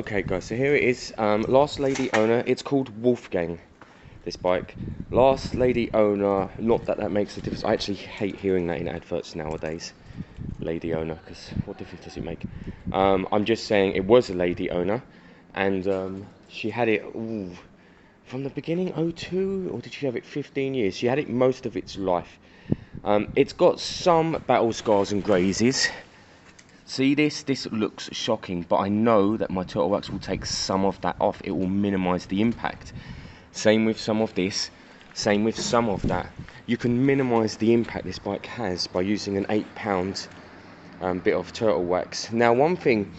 Okay guys, so here it is. Last lady owner. It's called Wolfgang, this bike. Last lady owner. Not that that makes a difference. I actually hate hearing that in adverts nowadays. Lady owner, because what difference does it make? I'm just saying it was a lady owner, and she had it from the beginning, '02, or did she have it 15 years? She had it most of its life. It's got some battle scars and grazes. See this? This looks shocking, but I know that my turtle wax will take some of that off. It will minimise the impact. Same with some of this, same with some of that. You can minimise the impact this bike has by using an £8 bit of turtle wax. Now, one thing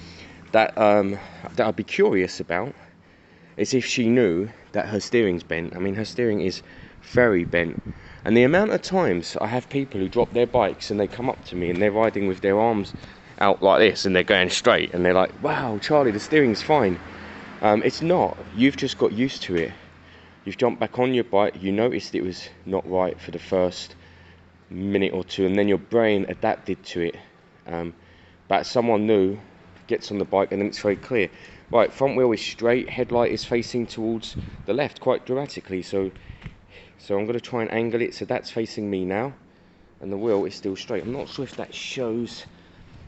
that that I'd be curious about is if she knew that her steering's bent. I mean, her steering is very bent. And the amount of times I have people who drop their bikes and they come up to me and they're riding with their arms out like this and they're going straight and they're like, wow, Charlie, the steering's fine. It's not. You've just got used to it. You've jumped back on your bike, you noticed it was not right for the first minute or two, and then your brain adapted to it. But someone new gets on the bike and then it's very clear. Right, front wheel is straight, headlight is facing towards the left quite dramatically, so I'm going to try and angle it so that's facing me now, and the wheel is still straight. I'm not sure if that shows.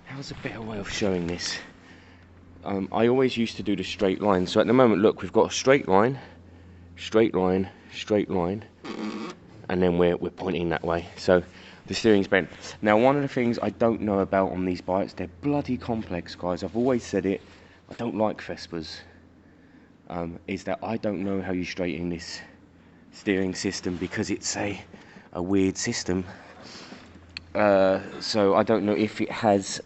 How's a better way of showing this? I always used to do the straight line, so at the moment, look, we've got a straight line, straight line, straight line, and then we're pointing that way. So the steering's bent. Now, one of the things I don't know about on these bikes, they're bloody complex, guys. I've always said it. I don't like Vespas. Is that I don't know how you straighten this steering system because it's a weird system. So I don't know if it has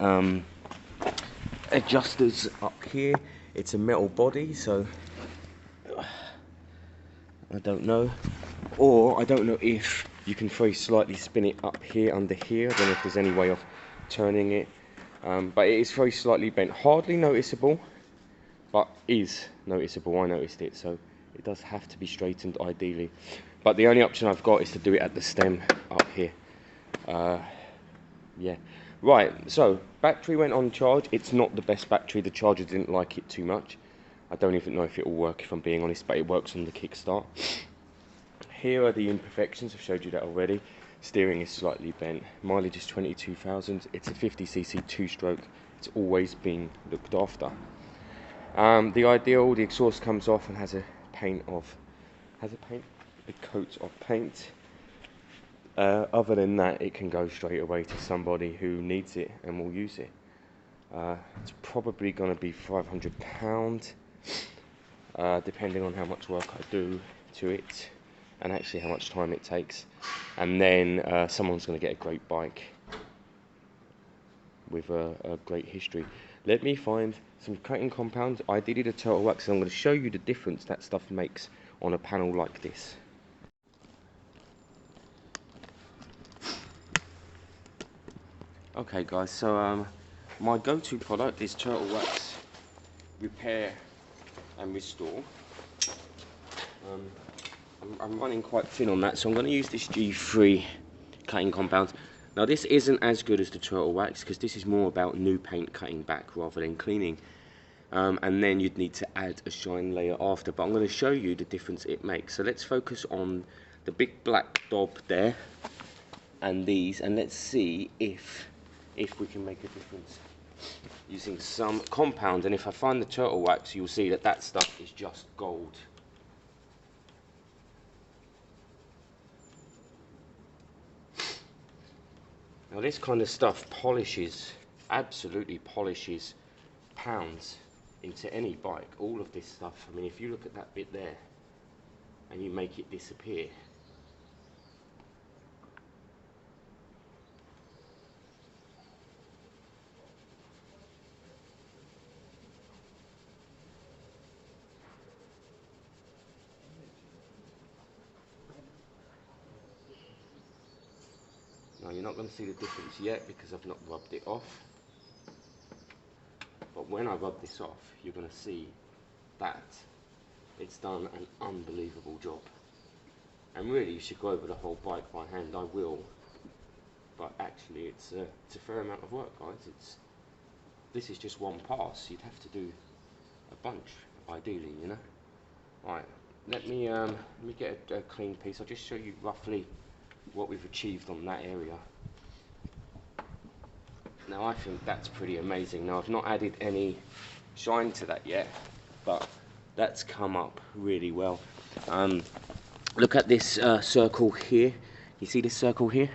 adjusters up here. It's a metal body, so I don't know. Or I don't know if you can very slightly spin it up here under here. I don't know if there's any way of turning it. But it is very slightly bent. Hardly noticeable, but is noticeable. I noticed it, so it does have to be straightened ideally. But the only option I've got is to do it at the stem up here. Yeah. Right, so battery went on charge. It's not the best battery. The charger didn't like it too much. I don't even know if it will work, if I'm being honest, but it works on the kickstart. Here are the imperfections. I've showed you that already. Steering is slightly bent. Mileage is 22,000. It's a 50cc two-stroke. It's always been looked after. The ideal, the exhaust comes off and has a coat of paint. Other than that, it can go straight away to somebody who needs it and will use it. It's probably going to be £500, depending on how much work I do to it and actually how much time it takes. And then someone's going to get a great bike with a great history. Let me find some coating compounds. I did a turtle wax, and I'm going to show you the difference that stuff makes on a panel like this. Okay guys, so my go-to product is turtle wax repair and restore. I'm running quite thin on that, so I'm going to use this G3 cutting compound. Now this isn't as good as the turtle wax because this is more about new paint cutting back rather than cleaning, and then you'd need to add a shine layer after, but I'm going to show you the difference it makes. So let's focus on the big black daub there and these, and let's see if we can make a difference using some compound. And if I find the turtle wax, you'll see that that stuff is just gold. Now this kind of stuff polishes, absolutely polishes pounds into any bike. All of this stuff, I mean, if you look at that bit there and you make it disappear, now you're not going to see the difference yet because I've not rubbed it off, but when I rub this off you're going to see that it's done an unbelievable job. And really you should go over the whole bike by hand. I will, but actually it's a fair amount of work, guys. This is just one pass. You'd have to do a bunch, ideally, you know. Right, let me get a clean piece. I'll just show you roughly what we've achieved on that area. Now I think that's pretty amazing. Now I've not added any shine to that yet, but that's come up really well. Look at this circle here. You see this circle here?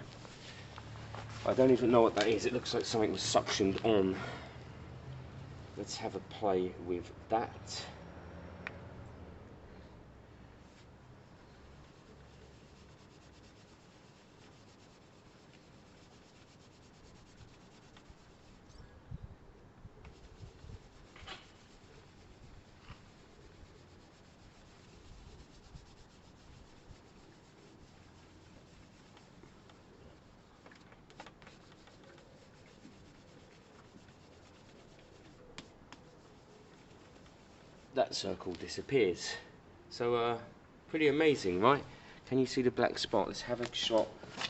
I don't even know what that is. It looks like something was suctioned on. Let's have a play with that. That circle disappears. So pretty amazing, right? Can you see the black spot? Let's have a shot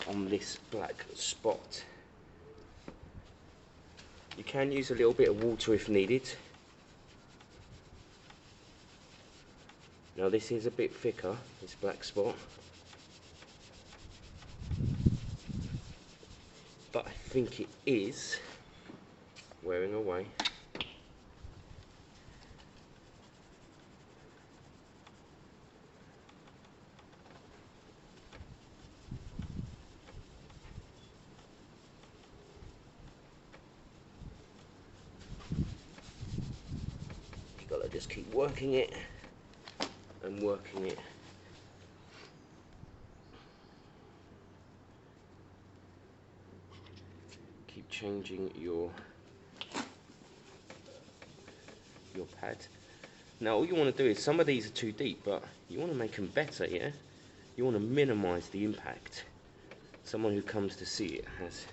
on this black spot. You can use a little bit of water if needed. Now this is a bit thicker, this black spot, but I think it is wearing away. You gotta just keep working it and working it. Keep changing your pad. Now all you want to do is, some of these are too deep, but you want to make them better, yeah? You want to minimize the impact. Someone who comes to see it has.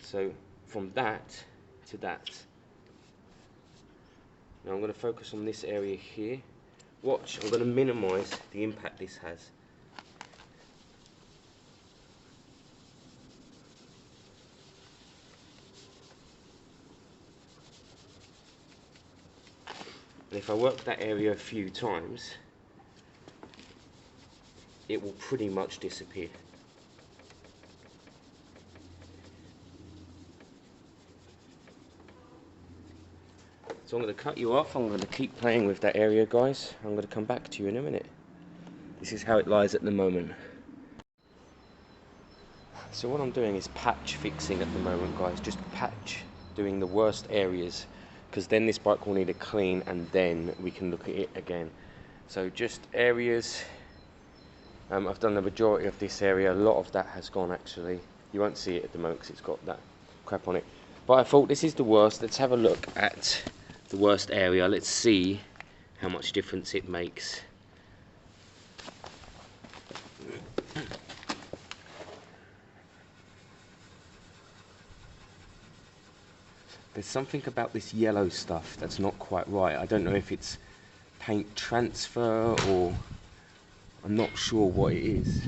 So from that to that. Now I'm going to focus on this area here. Watch, I'm going to minimize the impact this has. And if I work that area a few times, it will pretty much disappear. So I'm going to cut you off. I'm going to keep playing with that area, guys. I'm going to come back to you in a minute. This is how it lies at the moment. So what I'm doing is patch fixing at the moment, guys. Just patch, doing the worst areas, because then this bike will need a clean and then we can look at it again. So just areas. I've done the majority of this area. A lot of that has gone, actually. You won't see it at the moment because it's got that crap on it. But I thought this is the worst. Let's have a look at the worst area. Let's see how much difference it makes. There's something about this yellow stuff that's not quite right. I don't know if it's paint transfer or I'm not sure what it is.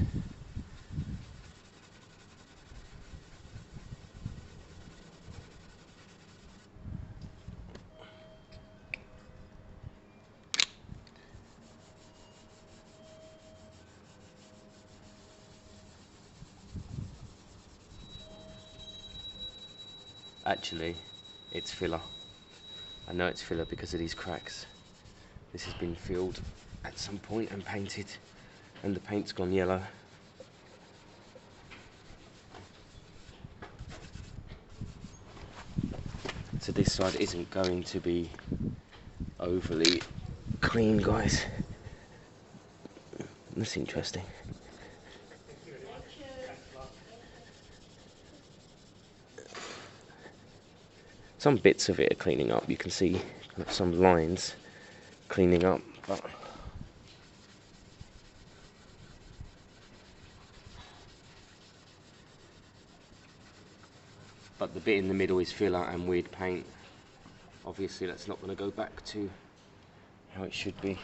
Actually, it's filler. I know it's filler because of these cracks. This has been filled at some point and painted, and the paint's gone yellow. So this side isn't going to be overly clean, guys. That's interesting. Some bits of it are cleaning up. You can see some lines cleaning up, but the bit in the middle is filler and weird paint. Obviously that's not going to go back to how it should be.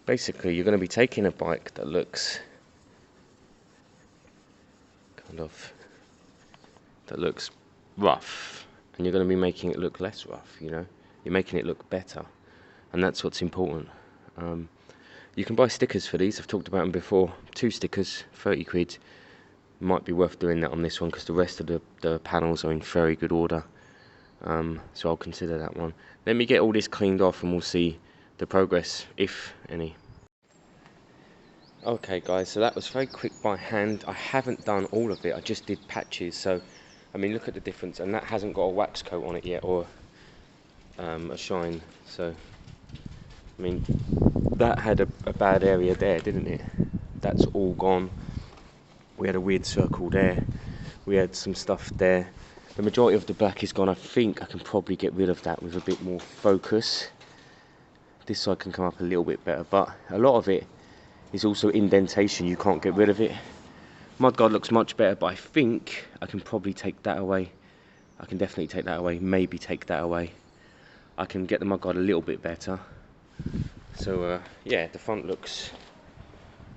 basically you're going to be taking a bike that looks rough, and you're going to be making it look less rough, you know. You're making it look better, and that's what's important. You can buy stickers for these. I've talked about them before. 2 stickers, 30 quid. Might be worth doing that on this one because the rest of the panels are in very good order. So I'll consider that one. Let me get all this cleaned off and we'll see the progress, if any. Okay guys, so that was very quick by hand. I haven't done all of it, I just did patches. So I mean, look at the difference, and that hasn't got a wax coat on it yet, or a shine. So I mean, that had a bad area there, didn't it? That's all gone. We had a weird circle there. We had some stuff there. The majority of the black is gone. I think I can probably get rid of that with a bit more focus. This side can come up a little bit better, but a lot of it is also indentation. You can't get rid of it. Mudguard looks much better, but I think I can probably take that away. I can definitely take that away, maybe take that away. I can get the mudguard a little bit better. So yeah, the front looks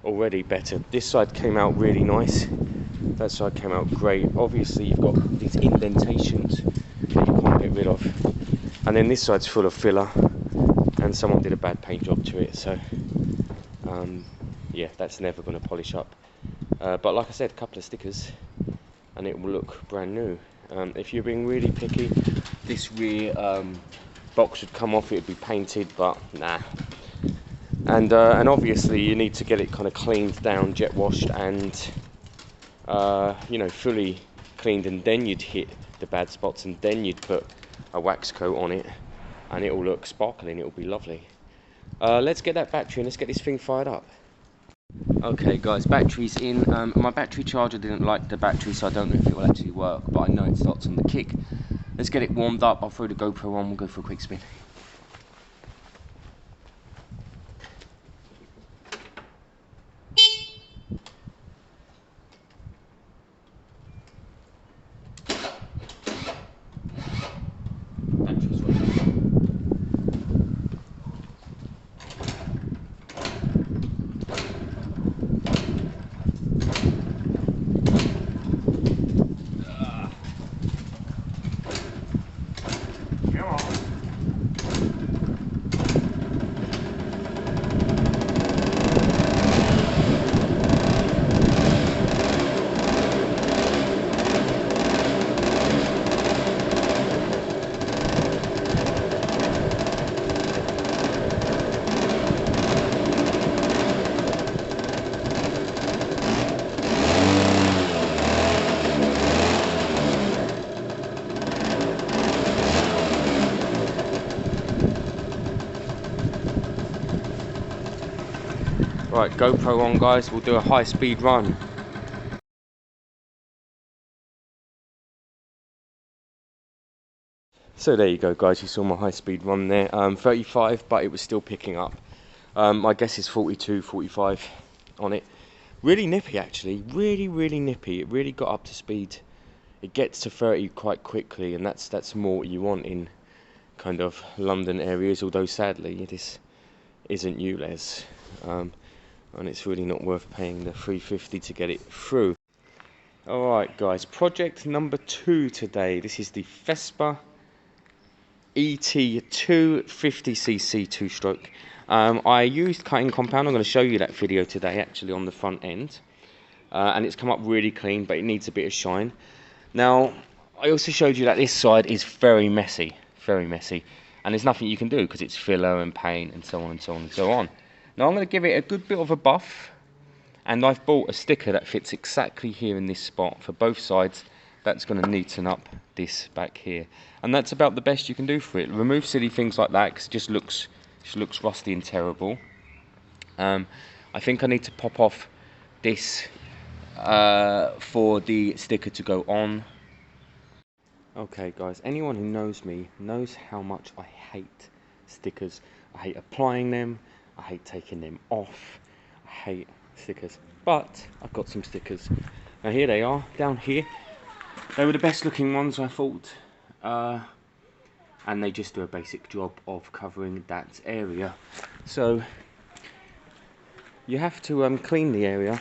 already better. This side came out really nice. That side came out great. Obviously you've got these indentations that you can't get rid of. And then this side's full of filler, and someone did a bad paint job to it. So yeah, that's never going to polish up. But like I said, a couple of stickers and it will look brand new. If you're being really picky, this rear box should come off. It would be painted, but nah. And obviously you need to get it kind of cleaned down, jet washed, and you know, fully cleaned, and then you'd hit the bad spots, and then you'd put a wax coat on it, and it will look sparkling. It will be lovely. Let's get that battery and let's get this thing fired up. Okay guys, battery's in. My battery charger didn't like the battery, so I don't know if it will actually work, but I know it starts on the kick. Let's get it warmed up. I'll throw the GoPro on, we'll go for a quick spin. Right, GoPro on guys, we'll do a high speed run. So there you go guys, you saw my high speed run there. 35, but it was still picking up. My guess is 42, 45 on it. Really nippy actually, really nippy. It really got up to speed. It gets to 30 quite quickly, and that's more what you want in kind of London areas, although sadly this isn't ULEZ. And it's really not worth paying the $350 to get it through. Alright guys, project number 2 today. This is the Vespa et2 50cc 2-stroke. I used cutting compound. I'm going to show you that video today actually on the front end. And it's come up really clean, but it needs a bit of shine. Now, I also showed you that this side is very messy. And there's nothing you can do because it's filler and paint and so on and so on and so on. Now I'm going to give it a good bit of a buff, and I've bought a sticker that fits exactly here in this spot for both sides. That's going to neaten up this back here, and that's about the best you can do for it. Remove silly things like that because it just looks rusty and terrible. I think I need to pop off this for the sticker to go on. Okay guys, anyone who knows me knows how much I hate stickers. I hate applying them. I hate taking them off. I hate stickers. But I've got some stickers. Now here they are, down here. They were the best looking ones, I thought. And they just do a basic job of covering that area. So you have to clean the area,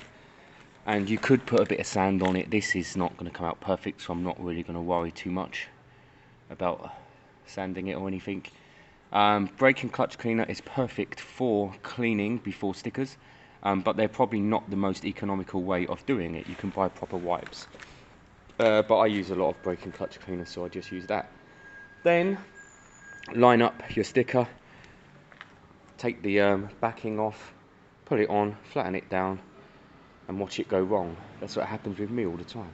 and you could put a bit of sand on it. This is not going to come out perfect, so I'm not really going to worry too much about sanding it or anything. Brake and clutch cleaner is perfect for cleaning before stickers, but they're probably not the most economical way of doing it. You can buy proper wipes, but I use a lot of brake and clutch cleaner, so I just use that. Then line up your sticker, take the backing off, put it on, flatten it down, and watch it go wrong. That's what happens with me all the time.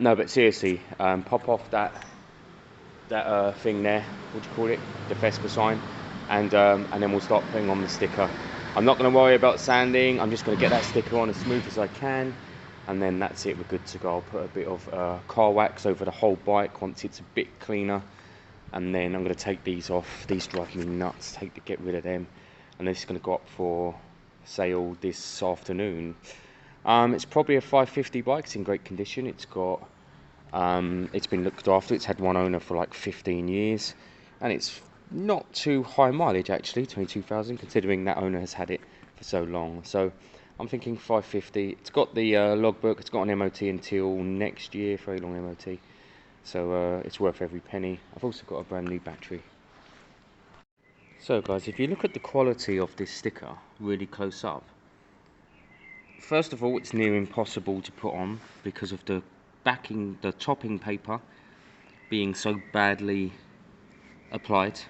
No, but seriously, pop off that thing there, what do you call it, the Vespa sign, and then we'll start putting on the sticker. I'm not going to worry about sanding. I'm just going to get that sticker on as smooth as I can, and then that's it, we're good to go. I'll put a bit of car wax over the whole bike once it's a bit cleaner, and then I'm going to take these off. These drive me nuts, get rid of them, and this is going to go up for sale this afternoon. It's probably a 550 bike. It's in great condition. It's got it's been looked after. It's had one owner for like 15 years, and it's not too high mileage actually, 22,000, considering that owner has had it for so long. So I'm thinking 550. It's got the logbook. It's got an MOT until next year, very long MOT. So it's worth every penny. I've also got a brand new battery. So guys, if you look at the quality of this sticker really close up, first of all, it's near impossible to put on because of the backing, the topping paper being so badly applied.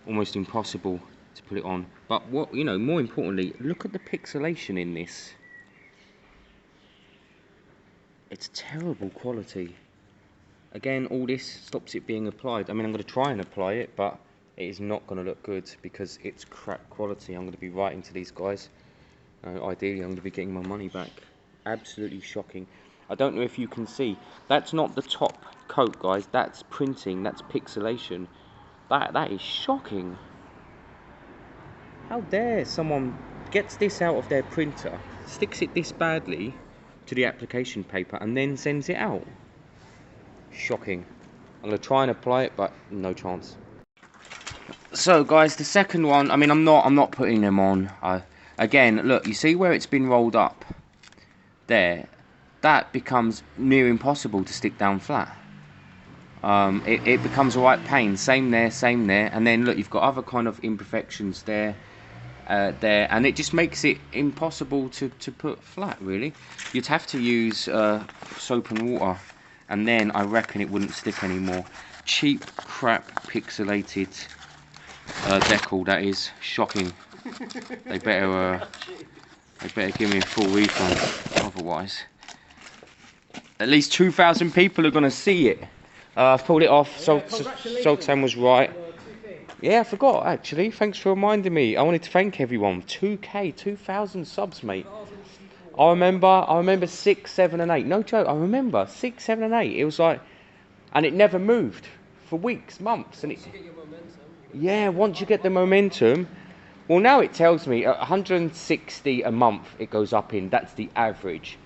Almost impossible to put it on. But what, you know, more importantly, look at the pixelation in this. It's terrible quality. Again, all this stops it being applied. I mean, I'm going to try and apply it, but it is not going to look good because it's crap quality. I'm going to be writing to these guys. Ideally, I'm going to be getting my money back. Absolutely shocking. I don't know if you can see. That's not the top coat, guys. That's printing. That's pixelation. That is shocking. How dare someone gets this out of their printer, sticks it this badly to the application paper, and then sends it out. Shocking. I'm going to try and apply it, but no chance. So guys, the second one, I mean, I'm not putting them on. Again, look, you see where it's been rolled up there? That becomes near impossible to stick down flat. It becomes a right pain. Same there, and then look, you've got other kind of imperfections there, and it just makes it impossible to put flat, really. You'd have to use soap and water, and then I reckon it wouldn't stick anymore. Cheap, crap, pixelated decal, that is. Shocking. They better give me a full refund, otherwise. At least 2,000 people are going to see it. I've pulled it off. Sultan was right. Yeah, I forgot actually. Thanks for reminding me. I wanted to thank everyone. 2K, 2,000 subs, mate. I remember 6, 7, and 8. No joke. I remember 6, 7, and 8. It was like, and it never moved for weeks, months, and it. Yeah, once you get the momentum. Well, now it tells me 160 a month. It goes up in. That's the average.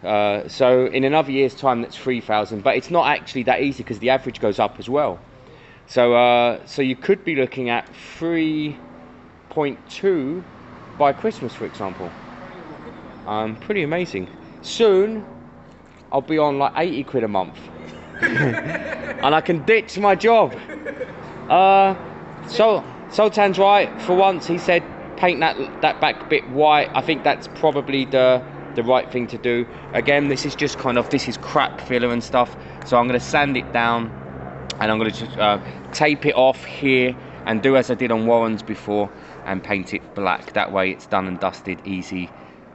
So in another year's time, that's 3,000. But it's not actually that easy because the average goes up as well. So so you could be looking at 3.2 by Christmas, for example. Pretty amazing. Soon, I'll be on like 80 quid a month. And I can ditch my job. So Sultan's right. For once, he said paint that back bit white. I think that's probably the right thing to do. Again, this is just this is crap filler and stuff. So I'm going to sand it down, and I'm going to just tape it off here and do as I did on Warren's before and paint it black. That way it's done and dusted, easy,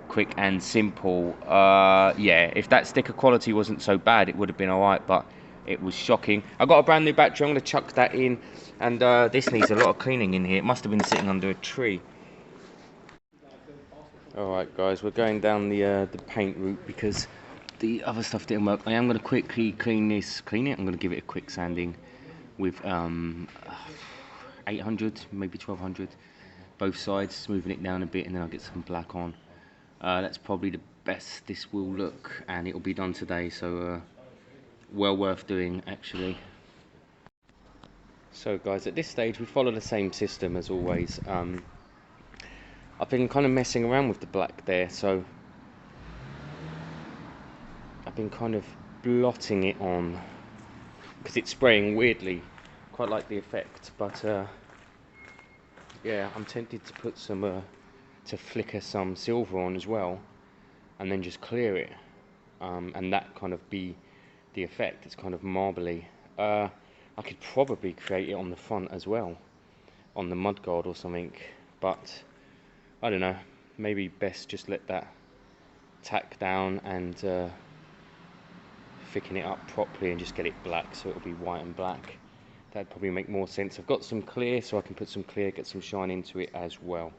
quick and simple. Yeah, if that sticker quality wasn't so bad, it would have been alright, but it was shocking. I got a brand new battery. I'm going to chuck that in, and this needs a lot of cleaning in here. It must have been sitting under a tree. Alright guys, we're going down the paint route because the other stuff didn't work. I am going to quickly clean it. I'm going to give it a quick sanding with 800, maybe 1200, both sides, smoothing it down a bit, and then I'll get some black on. That's probably the best this will look, and it'll be done today, so well worth doing actually. So guys, at this stage we follow the same system as always. I've been kind of messing around with the black there, so I've been kind of blotting it on because it's spraying weirdly. Quite like the effect, but yeah, I'm tempted to put some to flicker some silver on as well, and then just clear it, and that kind of be the effect. It's kind of marbly. I could probably create it on the front as well, on the mudguard or something, but I don't know, maybe best just let that tack down and thicken it up properly and just get it black, so it'll be white and black. That'd probably make more sense. I've got some clear, so I can put some clear, get some shine into it as well.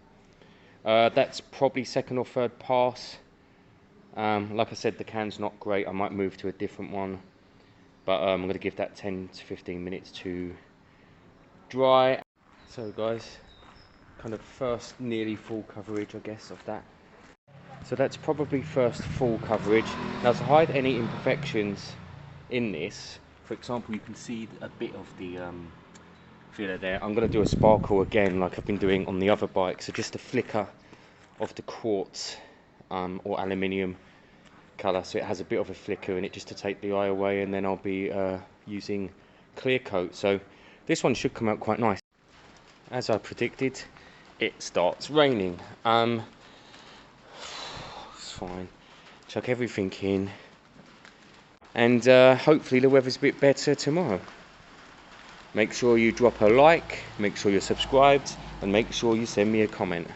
That's probably second or third pass. Like I said, the can's not great. I might move to a different one, but I'm going to give that 10 to 15 minutes to dry. So guys, kind of first nearly full coverage, I guess, of that. So that's probably first full coverage. Now, to hide any imperfections in this, for example, you can see a bit of the filler there. I'm going to do a sparkle again like I've been doing on the other bike, so just a flicker of the quartz or aluminium colour, so it has a bit of a flicker in it just to take the eye away, and then I'll be using clear coat. So this one should come out quite nice. As I predicted, it starts raining. It's fine. Chuck everything in, and hopefully the weather's a bit better tomorrow. Make sure you drop a like, make sure you're subscribed, and make sure you send me a comment.